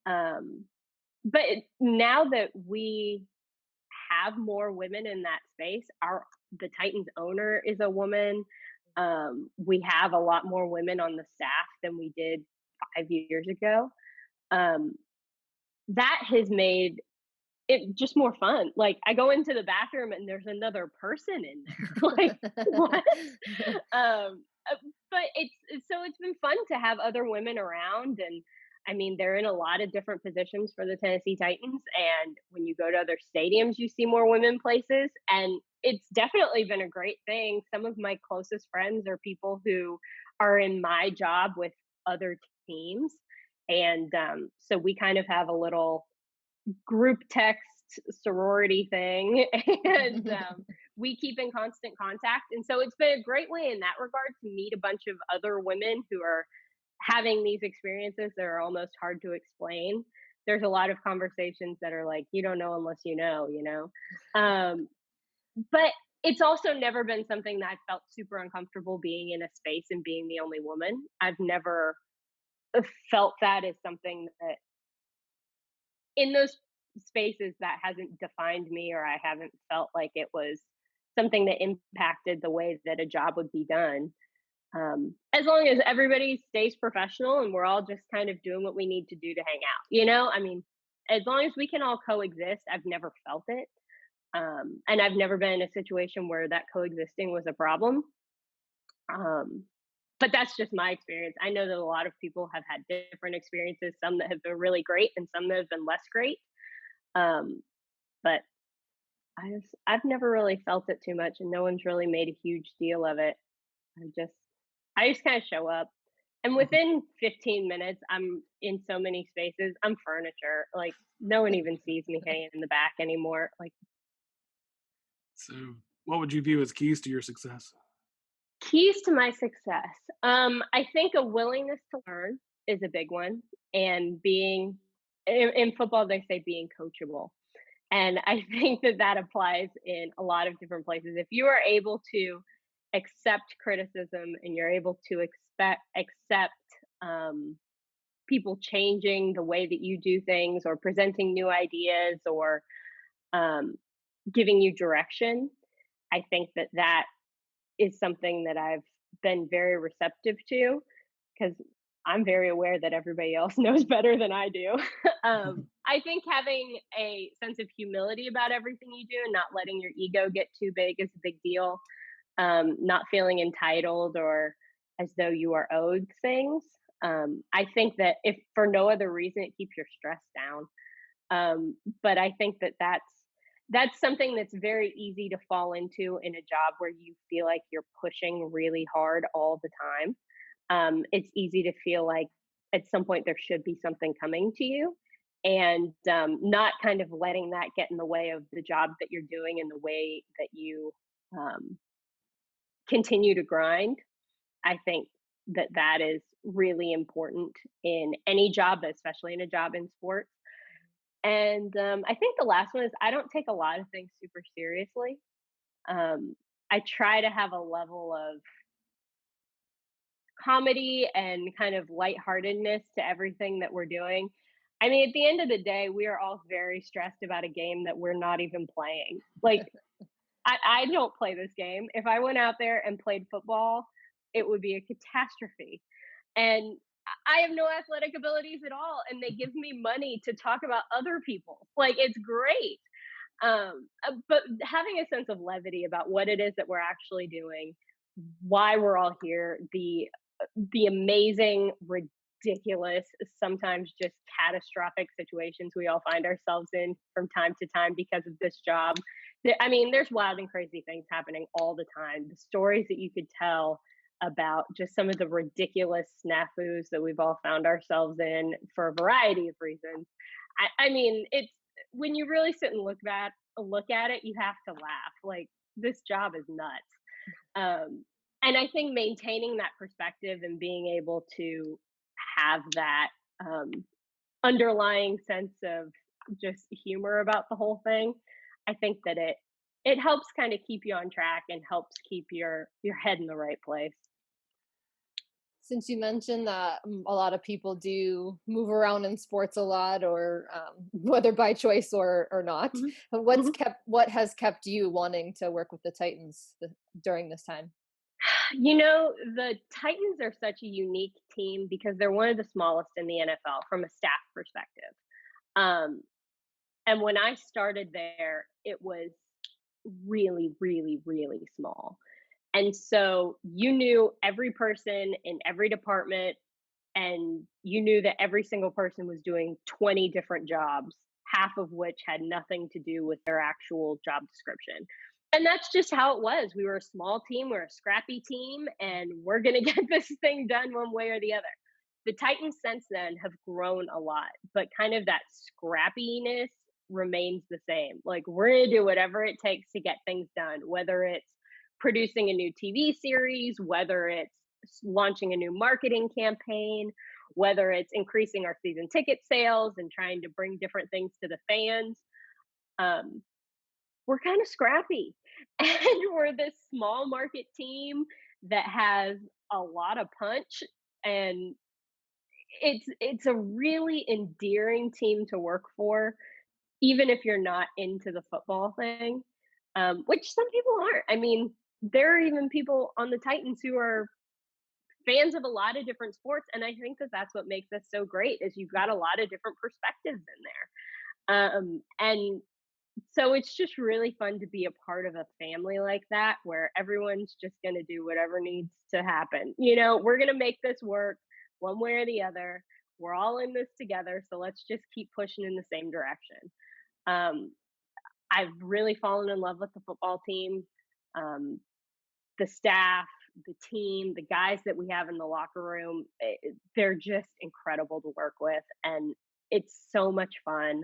um but now that we have more women in that space, the Titans owner is a woman. We have a lot more women on the staff than we did 5 years ago. um that has made it just more fun. Like, I go into the bathroom and there's another person in there. Like, what? um but it's been fun to have other women around. And I mean, they're in a lot of different positions for the Tennessee Titans, and when you go to other stadiums you see more women places, and it's definitely been a great thing. Some of my closest friends are people who are in my job with other teams, and so we kind of have a little group text sorority thing. And we keep in constant contact, and so it's been a great way in that regard to meet a bunch of other women who are having these experiences that are almost hard to explain. There's a lot of conversations that are like, you don't know unless you know. But it's also never been something that I felt super uncomfortable being in a space and being the only woman. I've never felt that as something that in those spaces that hasn't defined me, or I haven't felt like it was something that impacted the way that a job would be done. As long as everybody stays professional and we're all just kind of doing what we need to do to hang out. I mean, as long as we can all coexist, I've never felt it. And I've never been in a situation where that coexisting was a problem. Um, but that's just my experience. I know that a lot of people have had different experiences, some that have been really great and some that have been less great. Um, but I've never really felt it too much, and no one's really made a huge deal of it. I just I just kind of show up, and within 15 minutes, I'm in so many spaces. I'm furniture. Like, no one even sees me hanging in the back anymore. Like, So, what would you view as keys to your success? keys to my success. I think a willingness to learn is a big one, and being in football they say being coachable. And I think that that applies in a lot of different places. If you are able to accept criticism and you're able to accept um, people changing the way that you do things or presenting new ideas or um, giving you direction, I think that that is something that I've been very receptive to because I'm very aware that everybody else knows better than I do. I think having a sense of humility about everything you do and not letting your ego get too big is a big deal. Not feeling entitled or as though you are owed things. I think that if for no other reason, it keeps your stress down. But I think that that's something that's very easy to fall into in a job where you feel like you're pushing really hard all the time. It's easy to feel like at some point there should be something coming to you, and not kind of letting that get in the way of the job that you're doing and the way that you um, continue to grind. I think that that is really important in any job, but especially in a job in sports. And I think the last one is I don't take a lot of things super seriously. I try to have a level of comedy and kind of lightheartedness to everything that we're doing. I mean, at the end of the day, we are all very stressed about a game that we're not even playing. Like, I don't play this game. If I went out there and played football, it would be a catastrophe. And I have no athletic abilities at all, and they give me money to talk about other people. Like, it's great. But having a sense of levity about what it is that we're actually doing, why we're all here, the amazing, ridiculous, sometimes just catastrophic situations we all find ourselves in from time to time because of this job. I mean, there's wild and crazy things happening all the time. The stories that you could tell about just some of the ridiculous snafus that we've all found ourselves in for a variety of reasons. I mean, it's when you really sit and look at it, you have to laugh. Like, this job is nuts. And I think maintaining that perspective and being able to have that um, underlying sense of just humor about the whole thing, I think that it helps kind of keep you on track and helps keep your head in the right place. Since you mentioned that a lot of people do move around in sports a lot, or whether by choice or not, Mhm. what's Mhm. what has kept you wanting to work with the Titans during this time? You know, the Titans are such a unique team because they're one of the smallest in the NFL from a staff perspective. Um, and when I started there, it was really, really, really small. And so you knew every person in every department, and you knew that every single person was doing 20 different jobs, half of which had nothing to do with their actual job description. And that's just how it was. We were a small team, we're a scrappy team, and we're going to get this thing done one way or the other. The Titans since then have grown a lot, but kind of that scrappiness remains the same. Like, we're going to do whatever it takes to get things done, whether it's producing a new TV series, whether it's launching a new marketing campaign, whether it's increasing our season ticket sales and trying to bring different things to the fans. Um, we're kind of scrappy. And we're this small market team that has a lot of punch, and it's a really endearing team to work for, even if you're not into the football thing, which some people aren't. I mean, there are even people on the Titans who are fans of a lot of different sports, and I think that that's what makes us so great is you've got a lot of different perspectives in there. And so it's just really fun to be a part of a family like that where everyone's just going to do whatever needs to happen. You know, we're going to make this work one way or the other. We're all in this together, so let's just keep pushing in the same direction. Um, I've really fallen in love with the football team, um, the staff, the team, the guys that we have in the locker room. They're just incredible to work with, and it's so much fun.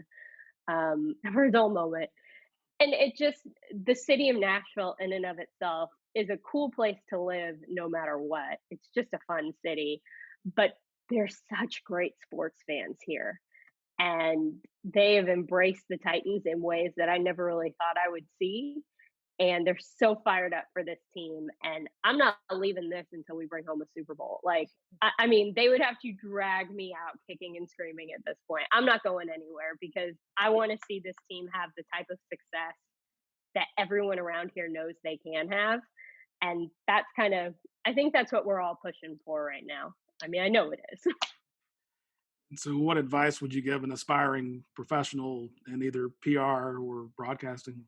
For a dull moment, and it just the city of Nashville in and of itself is a cool place to live no matter what. It's just a fun city, but there's such great sports fans here, and they have embraced the Titans in ways that I never really thought I would see. And they're so fired up for this team. And I'm not leaving this until we bring home a Super Bowl. Like, I mean, they would have to drag me out kicking and screaming at this point. I'm not going anywhere because I want to see this team have the type of success that everyone around here knows they can have. And that's kind of, I think that's what we're all pushing for right now. I mean, I know it is. And so, what advice would you give an aspiring professional in either PR or broadcasting?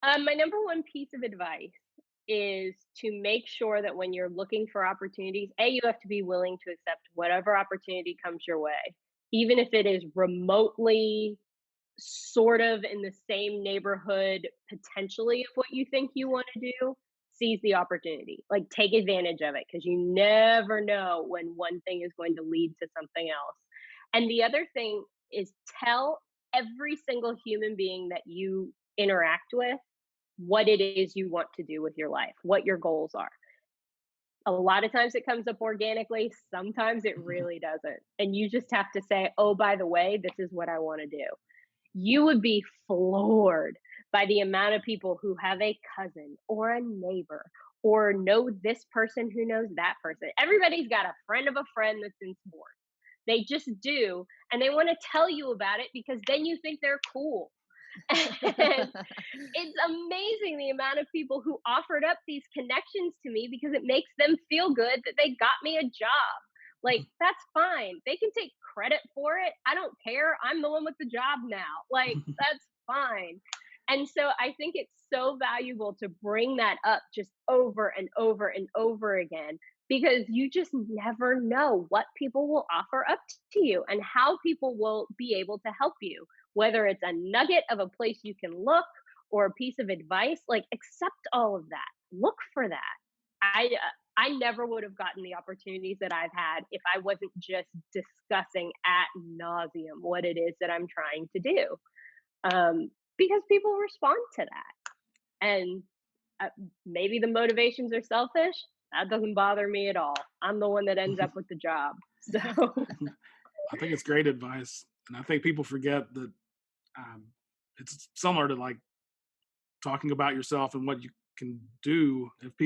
My number one piece of advice is to make sure that when you're looking for opportunities, you have to be willing to accept whatever opportunity comes your way, even if it is remotely sort of in the same neighborhood potentially of what you think you want to do, seize the opportunity. Like take advantage of it because you never know when one thing is going to lead to something else. And the other thing is tell every single human being that you interact with what it is you want to do with your life, what your goals are. A lot of times it comes up organically, sometimes it really doesn't. And you just have to say, oh, by the way, this is what I want to do. You would be floored by the amount of people who have a cousin or a neighbor or know this person who knows that person. Everybody's got a friend of a friend that's in sports. They just do. And they want to tell you about it because then you think they're cool. And it's amazing the amount of people who offered up these connections to me because it makes them feel good that they got me a job. Like, that's fine. They can take credit for it. I don't care. I'm the one with the job now. Like, that's fine. And so I think it's so valuable to bring that up just over and over and over again because you just never know what people will offer up to you and how people will be able to help you, whether it's a nugget of a place you can look or a piece of advice. Like, accept all of that. Look for that. I never would have gotten the opportunities that I've had if I wasn't just discussing ad nauseum what it is that I'm trying to do, because people respond to that. And maybe the motivations are selfish. That doesn't bother me at all. I'm the one that ends up with the job. So I think it's great advice. And I think people forget that it's similar to like talking about yourself and what you can do. If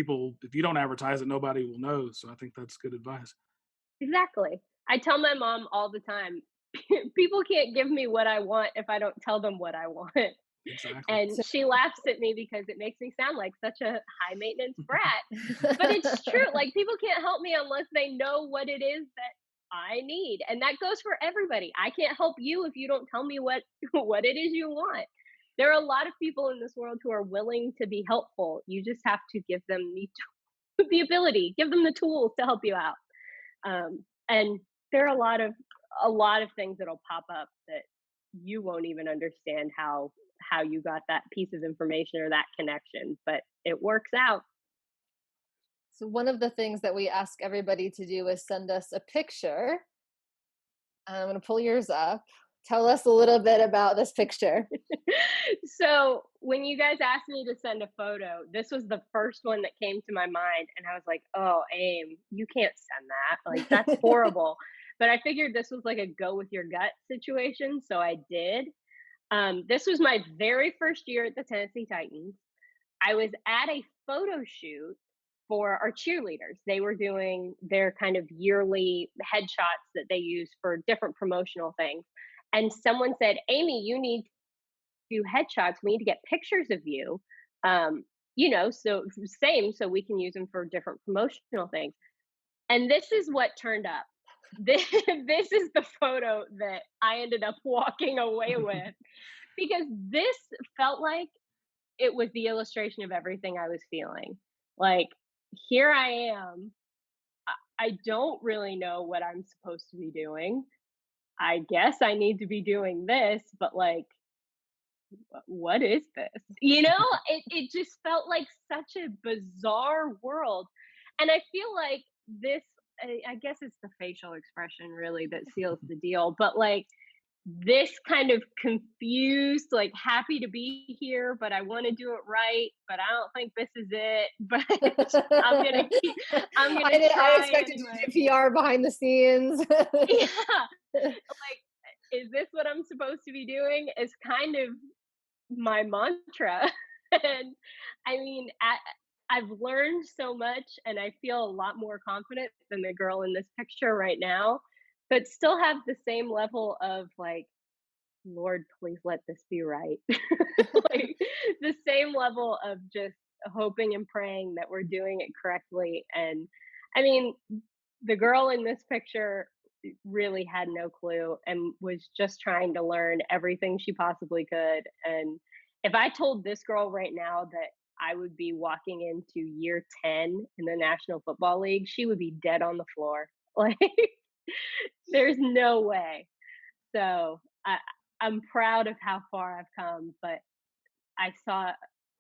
you don't advertise it, nobody will know. So I think that's good advice. exactly. I tell my mom all the time, people can't give me what I want if I don't tell them what I want. Exactly. And she laughs at me because it makes me sound like such a high maintenance brat. But it's true. Like, people can't help me unless they know what it is that I need. And that goes for everybody. I can't help you if you don't tell me what it is you want. There are a lot of people in this world who are willing to be helpful. You just have to give them the ability, give them the tools to help you out. And there are a lot of things that'll pop up that you won't even understand how you got that piece of information or that connection, but it works out. So one of the things that we ask everybody to do is send us a picture. I'm going to pull yours up. Tell us a little bit about this picture. So when you guys asked me to send a photo, this was the first one that came to my mind. And I was like, oh, Aim, you can't send that. Like, that's horrible. But I figured this was like a go with your gut situation. So I did. This was my very first year at the Tennessee Titans. I was at a photo shoot for our cheerleaders. They were doing their kind of yearly headshots that they use for different promotional things. And someone said, Amie, you need to do headshots. We need to get pictures of you. So we can use them for different promotional things. And this is what turned up. This is the photo that I ended up walking away with because this felt like it was the illustration of everything I was feeling. Like, here I am. I don't really know what I'm supposed to be doing. I guess I need to be doing this, but like, what is this? It just felt like such a bizarre world. And I feel like this, I guess it's the facial expression really that seals the deal, but like, this kind of confused, like, happy to be here, but I want to do it right, but I don't think this is it. But I'm gonna try. I expected anyway. to do PR behind the scenes. Yeah, like, is this what I'm supposed to be doing? Is kind of my mantra. And I mean, I've learned so much, and I feel a lot more confident than the girl in this picture right now, but still have the same level of like, Lord, please let this be right. Like, the same level of just hoping and praying that we're doing it correctly. And I mean, the girl in this picture really had no clue and was just trying to learn everything she possibly could. And if I told this girl right now that I would be walking into year 10 in the National Football League, she would be dead on the floor. Like, there's no way. So I'm proud of how far I've come, but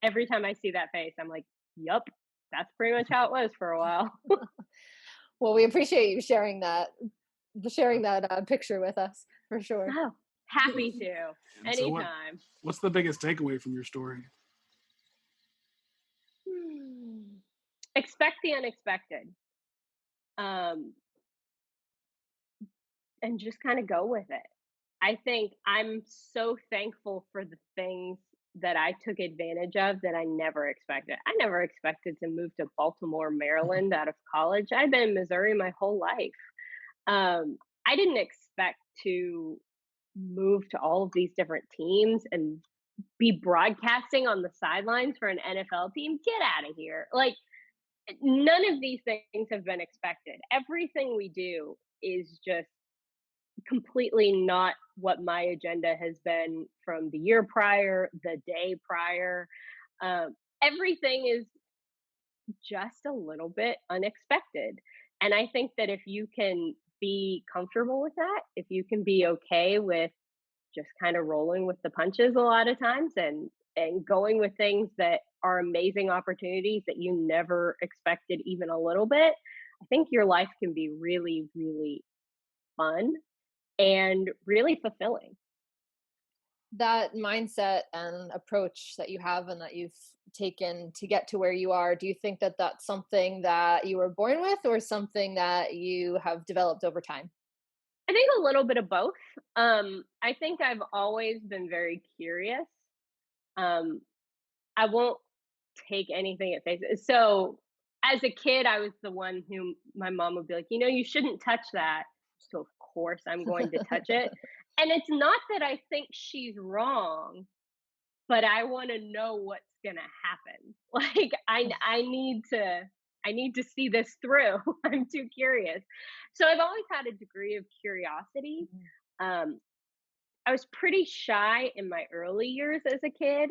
every time I see that face, I'm like, yup, that's pretty much how it was for a while. Well, we appreciate you sharing that picture with us for sure. Oh, happy to. And so Anytime. what's the biggest takeaway from your story? Expect the unexpected. Um, and just kind of go with it. I think I'm so thankful for the things that I took advantage of that I never expected. I never expected to move to Baltimore, Maryland out of college. I'd been in Missouri my whole life. I didn't expect to move to all of these different teams and be broadcasting on the sidelines for an NFL team. Get out of here. Like, none of these things have been expected. Everything we do is just completely not what my agenda has been from the year prior, the day prior. Everything is just a little bit unexpected. And I think that if you can be comfortable with that, if you can be okay with just kind of rolling with the punches a lot of times and going with things that are amazing opportunities that you never expected even a little bit, I think your life can be really, really fun and really fulfilling. That mindset and approach that you have and that you've taken to get to where you are, do you think that that's something that you were born with or something that you have developed over time? I think a little bit of both. I think I've always been very curious. Um, I won't take anything at face. So as a kid, I was the one who my mom would be like, you shouldn't touch that. So of course I'm going to touch it. And it's not that I think she's wrong, but I want to know what's going to happen. Like I need to see this through. I'm too curious. So I've always had a degree of curiosity. Um, I was pretty shy in my early years as a kid.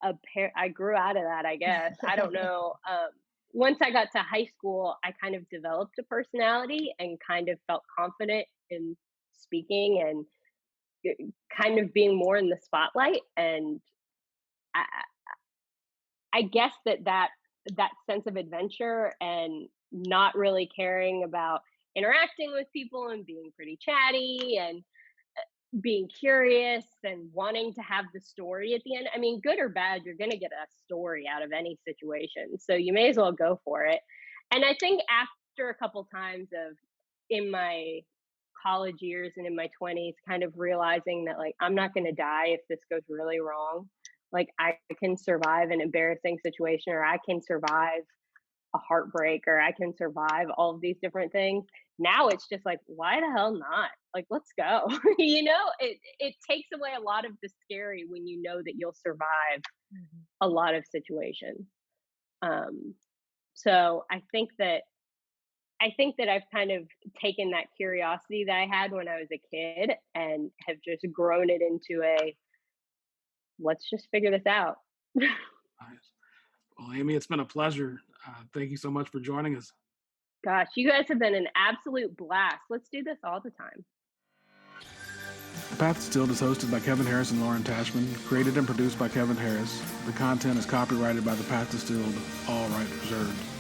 I grew out of that, I guess. I don't know. Once I got to high school, I kind of developed a personality and kind of felt confident in speaking and kind of being more in the spotlight. And I, I guess that sense of adventure and not really caring about interacting with people and being pretty chatty and being curious and wanting to have the story at the end. I mean, good or bad, you're going to get a story out of any situation. So you may as well go for it. And I think after a couple times of in my college years and in my 20s, kind of realizing that like, I'm not going to die if this goes really wrong. Like, I can survive an embarrassing situation, or I can survive a heartbreak, or I can survive all of these different things. Now it's just like, why the hell not? Like, let's go. It takes away a lot of the scary when you know that you'll survive a lot of situations. So I think that I've kind of taken that curiosity that I had when I was a kid and have just grown it into let's just figure this out. Nice. Well, Amie, it's been a pleasure. Thank you so much for joining us. Gosh, you guys have been an absolute blast. Let's do this all the time. The Path Distilled is hosted by Kevin Harris and Lauren Tashman, created and produced by Kevin Harris. The content is copyrighted by The Path Distilled, all rights reserved.